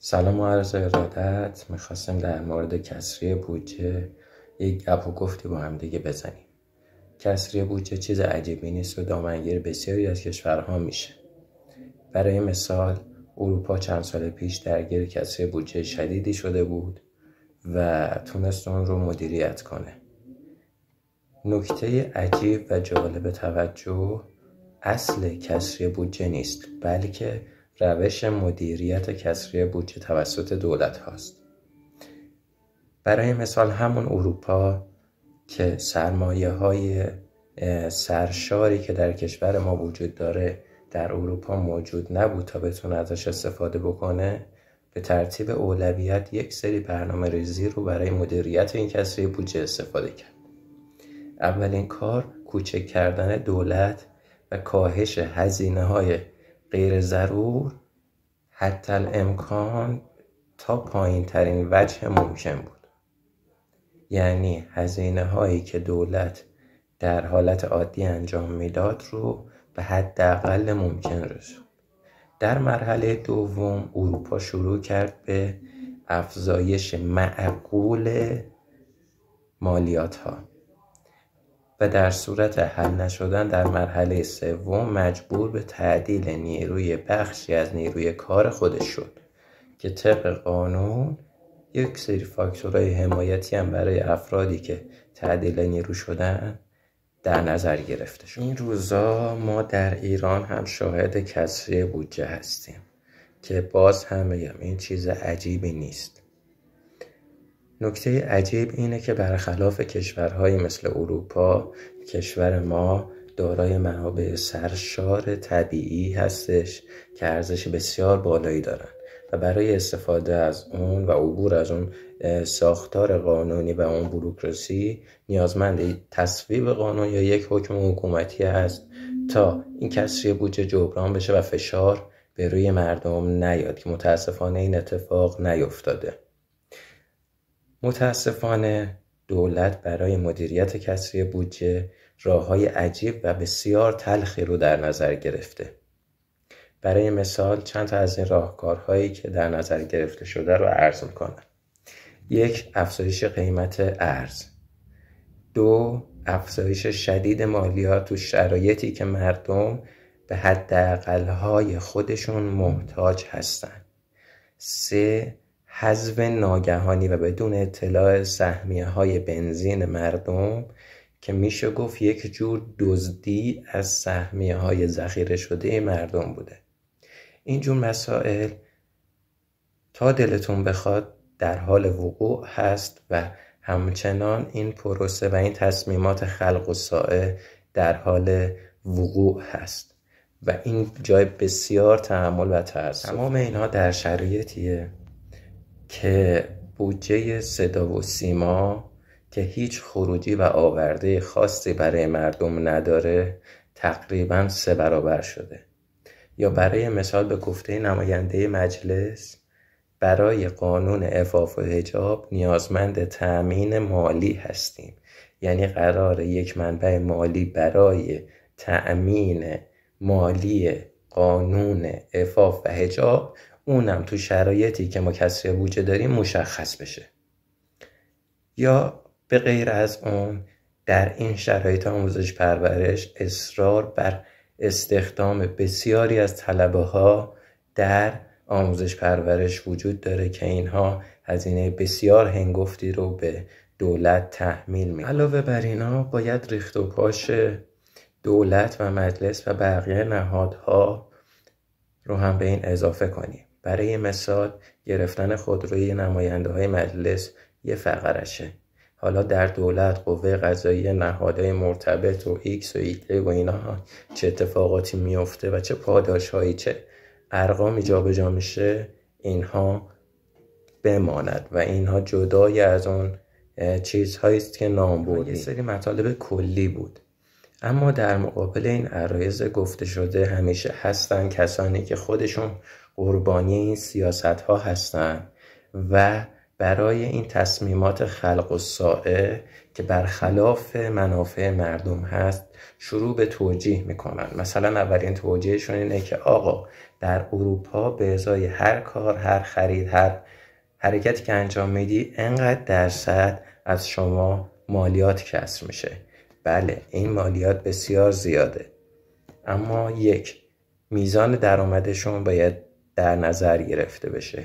سلام و عرض ارادت. میخواستم در مورد کسری بودجه یک گپ و گفتی با هم دیگه بزنیم. کسری بودجه چیز عجیبی نیست و دامنگیر بسیاری از کشورها میشه. برای مثال اروپا چند سال پیش درگیر کسری بودجه شدیدی شده بود و تونست اون رو مدیریت کنه. نکته عجیب و جالب توجه اصل کسری بودجه نیست، بلکه روش مدیریت کسری بودجه توسط دولت هاست. برای مثال همون اروپا که سرمایه های سرشاری که در کشور ما وجود داره در اروپا موجود نبود تا بتونه ازش استفاده بکنه، به ترتیب اولویت یک سری برنامه ریزی رو برای مدیریت این کسری بودجه استفاده کرد. اولین کار کوچک کردن دولت و کاهش هزینه‌های غیر ضرور حتی الامکان تا پایین ترین وجه ممکن بود. یعنی هزینه هایی که دولت در حالت عادی انجام میداد رو به حداقل ممکن رسوند. در مرحله دوم اروپا شروع کرد به افزایش معقول مالیات ها و در صورت حل نشدن در مرحله سوم مجبور به تعدیل نیروی بخشی از نیروی کار خودش شد که طبق قانون یک سری فاکتورهای حمایتی هم برای افرادی که تعدیل نیرو شدن در نظر گرفته شد. این روزا ما در ایران هم شاهد کسری بودجه هستیم که باز هم میگم این چیز عجیبی نیست. نکته عجیب اینه که برخلاف کشورهای مثل اروپا، کشور ما دارای منابع سرشار طبیعی هستش که ارزش بسیار بالایی دارن و برای استفاده از اون و عبور از اون ساختار قانونی و اون بوروکراسی نیازمند تصویب قانون یا یک حکم حکومتی هست تا این کسری بودجه جبران بشه و فشار به روی مردم نیاد که متاسفانه این اتفاق نیفتاده. متاسفانه دولت برای مدیریت کسری بودجه راه‌های عجیب و بسیار تلخی رو در نظر گرفته. برای مثال چند تا از این راهکارهایی که در نظر گرفته شده رو عرض می‌کنم. 1. افزایش قیمت ارز. 2. افزایش شدید مالیات تو شرایطی که مردم به حداقل‌های خودشون محتاج هستن. 3. حذف ناگهانی و بدون اطلاع سهمیه‌های بنزین مردم که میشه گفت یک جور دزدی از سهمیه‌های ذخیره شده مردم بوده. اینجور مسائل تا دلتون بخواد در حال وقوع هست و همچنان این پروسه و این تصمیمات خلق الساعه در حال وقوع هست و این جای بسیار تأمل و تأسف. تمام اینها در شرایطیه که بودجه صدا و سیما که هیچ خروجی و آورده خاصی برای مردم نداره تقریباً 3 برابر شده. یا برای مثال به گفته نماینده مجلس برای قانون عفاف و حجاب نیازمند تأمین مالی هستیم. یعنی قرار یک منبع مالی برای تأمین مالی قانون عفاف و حجاب اونم تو شرایطی که ما کسری بودجه داریم مشخص بشه. یا به غیر از اون در این شرایط آموزش پرورش اصرار بر استخدام بسیاری از طلبه ها در آموزش پرورش وجود داره که اینها هزینه بسیار هنگفتی رو به دولت تحمیل میکنه. علاوه بر اینا باید ریخت و پاش دولت و مجلس و بقیه نهادها رو هم به این اضافه کنیم. برای مثال گرفتن خودروی نماینده های مجلس یه فقرشه. حالا در دولت قوه قضاییه نهادهای مرتبط و ایکس و ایگره و اینا چه اتفاقاتی میفته و چه پاداشهایی چه ارقامی جابجا میشه اینها بماند و اینها جدای از اون چیزهایی است که نام بردیم. یه سری مطالب کلی بود، اما در مقابل این عرایض گفته شده همیشه هستن کسانی که خودشون قربانی این سیاست ها هستن و برای این تصمیمات خلق الساعه که برخلاف منافع مردم هست شروع به توجیه میکنن. مثلا اولین توجیهشون اینه که آقا در اروپا به ازای هر کار، هر خرید، هر حرکتی که انجام میدی انقدر درصد از شما مالیات کسر میشه. بله، این مالیات بسیار زیاده، اما یک، میزان درآمدشون باید در نظر گرفته بشه.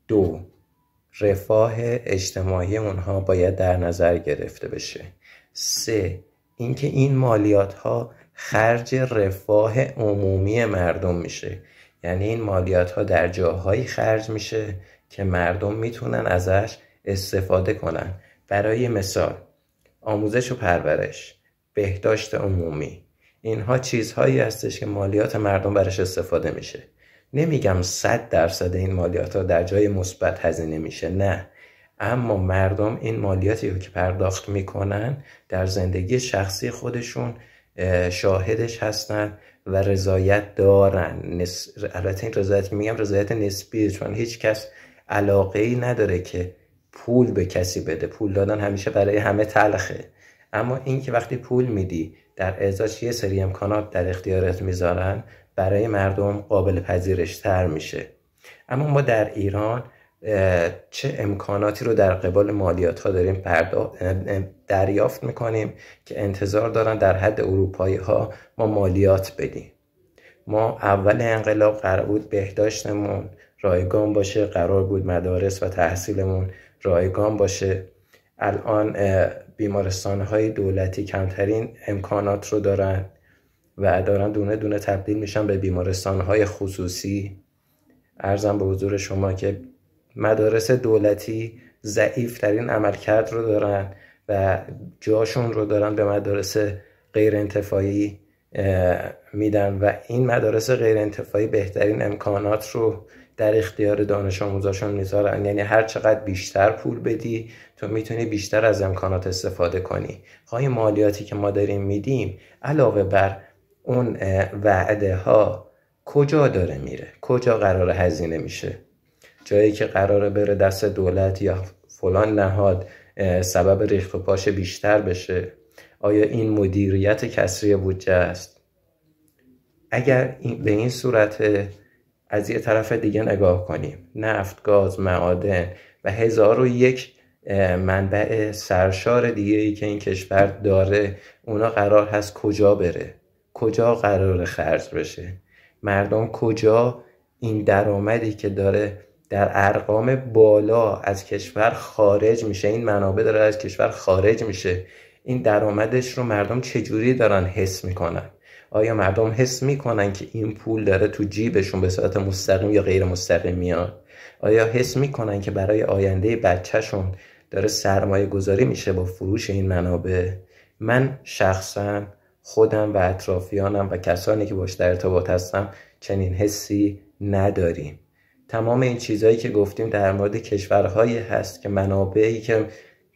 دو، رفاه اجتماعی اونها باید در نظر گرفته بشه. سه، اینکه این مالیات ها خرج رفاه عمومی مردم میشه، یعنی این مالیات ها در جاهایی خرج میشه که مردم میتونن ازش استفاده کنن. برای مثال آموزش و پرورش، بهداشت عمومی، اینها چیزهایی هستش که مالیات مردم برش استفاده میشه. نمیگم 100% این مالیات ها در جای مثبت هزینه میشه، نه، اما مردم این مالیاتی رو که پرداخت میکنن در زندگی شخصی خودشون شاهدش هستن و رضایت دارن. البته این رضایت که میگم رضایت نسبیه، چون هیچ کس علاقه ای نداره که پول به کسی بده. پول دادن همیشه برای همه تلخه، اما این که وقتی پول میدی در ازاش یه سری امکانات در اختیارت میذارن برای مردم قابل پذیرش تر میشه. اما ما در ایران چه امکاناتی رو در قبال مالیات ها داریم دریافت میکنیم که انتظار دارن در حد اروپایی ها ما مالیات بدیم. ما اول انقلاب قرار بود بهداشتمون رایگان باشه، قرار بود مدارس و تحصیلمون رایگان باشه. الان بیمارستان‌های دولتی کمترین امکانات رو دارن و دارن دونه دونه تبدیل میشن به بیمارستان‌های خصوصی. عرضم به حضور شما که مدارس دولتی ضعیف‌ترین عملکرد رو دارن و جاشون رو دارن به مدارس غیر انتفاعی میدن و این مدارس غیر انتفاعی بهترین امکانات رو در اختیار دانش آموزاشون میذارن. یعنی هر چقدر بیشتر پول بدی تو میتونی بیشتر از امکانات استفاده کنی. های مالیاتی که ما داریم میدیم علاوه بر اون وعده ها کجا داره میره؟ کجا قراره هزینه میشه؟ جایی که قراره بره دست دولت یا فلان نهاد سبب ریخت و پاش بیشتر بشه؟ آیا این مدیریت کسری بودجه است؟ اگر به این صورت از یه طرف دیگه نگاه کنیم، نفت، گاز، معادن و 1001 منبع سرشار دیگه ای که این کشور داره، اونا قرار هست کجا بره؟ کجا قرار خرج بشه؟ مردم کجا این درآمدی که داره در ارقام بالا از کشور خارج میشه، این منابع داره از کشور خارج میشه، این درآمدش رو مردم چجوری دارن حس میکنن؟ آیا مردم حس میکنن که این پول داره تو جیبشون به صورت مستقیم یا غیر مستقیم میاد؟ آیا حس میکنن که برای آینده بچهشون داره سرمایه گذاری میشه با فروش این منابع؟ من شخصا خودم و اطرافیانم و کسانی که باش در ارتباط هستم چنین حسی نداریم. تمام این چیزهایی که گفتیم در مورد کشورهایی هست که منابعی که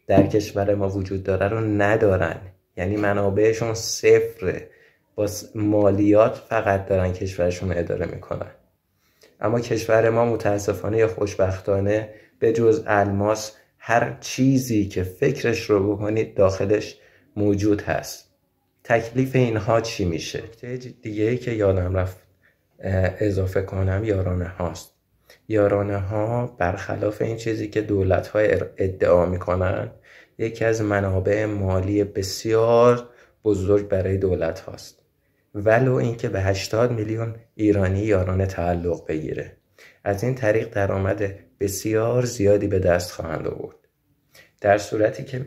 در کشور ما وجود داره رو ندارن، یعنی منابعشون صفره، با مالیات فقط دارن کشورشون رو اداره میکنن. اما کشور ما متاسفانه یا خوشبختانه به جز الماس هر چیزی که فکرش رو بکنید داخلش موجود هست. تکلیف اینها چی میشه؟ دیگه ای که یادم رفت اضافه کنم یارانه هاست. یارانه ها برخلاف این چیزی که دولت ها ادعا میکنن یکی از منابع مالی بسیار بزرگ برای دولت هاست، ولو اینکه به 80 میلیون ایرانی یارانه تعلق بگیره. از این طریق درآمد بسیار زیادی به دست خواهند آورد. در صورتی که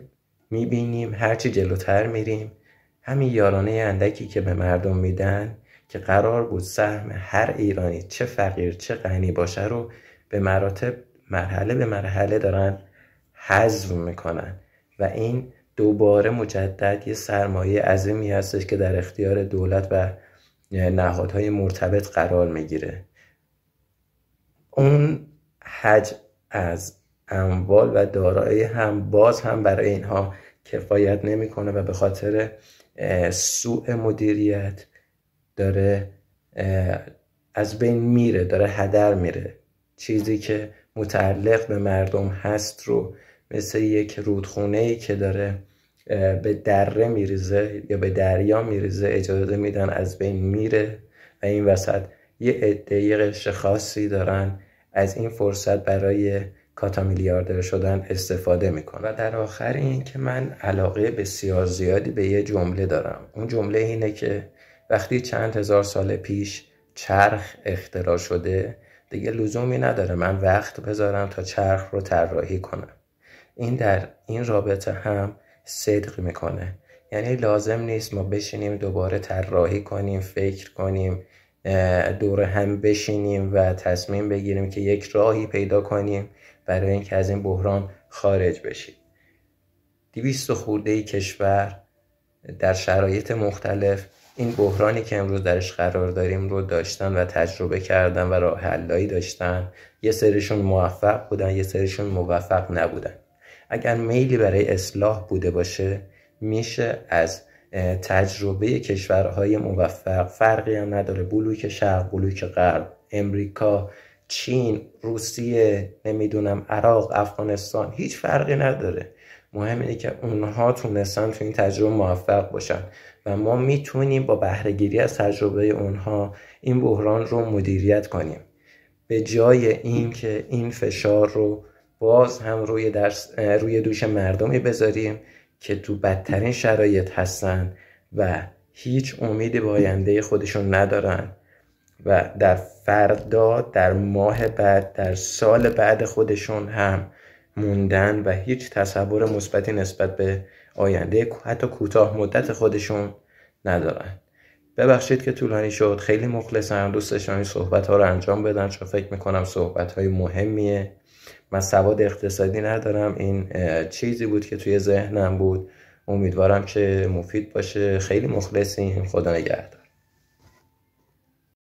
میبینیم هرچی جلوتر میریم همین یارانه اندکی که به مردم میدن که قرار بود سهم هر ایرانی چه فقیر چه غنی باشه رو به مراتب مرحله به مرحله دارن حذف میکنن و این دوباره مجدد یه سرمایه عظیمی هستش که در اختیار دولت و نهادهای مرتبط قرار میگیره. اون حج از اموال و دارایی هم باز هم برای اینها کفایت نمیکنه و به خاطر سوء مدیریت داره از بین میره، داره هدر میره، چیزی که متعلق به مردم هست رو مثل یک رودخونه‌ای که داره به دره میریزه یا به دریا میریزه اجازه میدن از بین میره و این وسط یه عده قشر خاصی دارن از این فرصت برای کاتا میلیاردر شدن استفاده میکنن. و در آخر این که من علاقه بسیار زیادی به یه جمله دارم. اون جمله اینه که وقتی چند هزار سال پیش چرخ اختراع شده دیگه لزومی نداره من وقت بذارم تا چرخ رو طراحی کنم. این در این رابطه هم صدق میکنه. یعنی لازم نیست ما بشینیم دوباره طراحی کنیم، فکر کنیم، دور هم بشینیم و تصمیم بگیریم که یک راهی پیدا کنیم برای اینکه از این بحران خارج بشیم. 200 خورده کشور در شرایط مختلف این بحرانی که امروز درش قرار داریم رو داشتن و تجربه کردن و راه حلایی داشتن. یه سریشون موفق بودن، یه سریشون موفق نبودن. اگر میلی برای اصلاح بوده باشه میشه از تجربه کشورهای موفق، فرقی هم نداره بلوک شرق، بلوک غرب، امریکا، چین، روسیه، نمیدونم عراق، افغانستان، هیچ فرقی نداره. مهم اینه که اونها تونستن تو این تجربه موفق باشن و ما میتونیم با بهره‌گیری از تجربه اونها این بحران رو مدیریت کنیم به جای این که این فشار رو باز هم روی دوش مردمی بذاریم که تو بدترین شرایط هستن و هیچ امیدی به آینده خودشون ندارن و در فردا، در ماه بعد، در سال بعد خودشون هم موندن و هیچ تصور مثبتی نسبت به آینده حتی کوتاه مدت خودشون ندارن. ببخشید که طولانی شد. خیلی مخلصم، دوست داشتم این صحبت ها رو انجام بدم چون فکر میکنم صحبت های مهمیه. من سواد اقتصادی ندارم، این چیزی بود که توی ذهنم بود. امیدوارم که مفید باشه. خیلی مخلصیم. خدا نگهدار.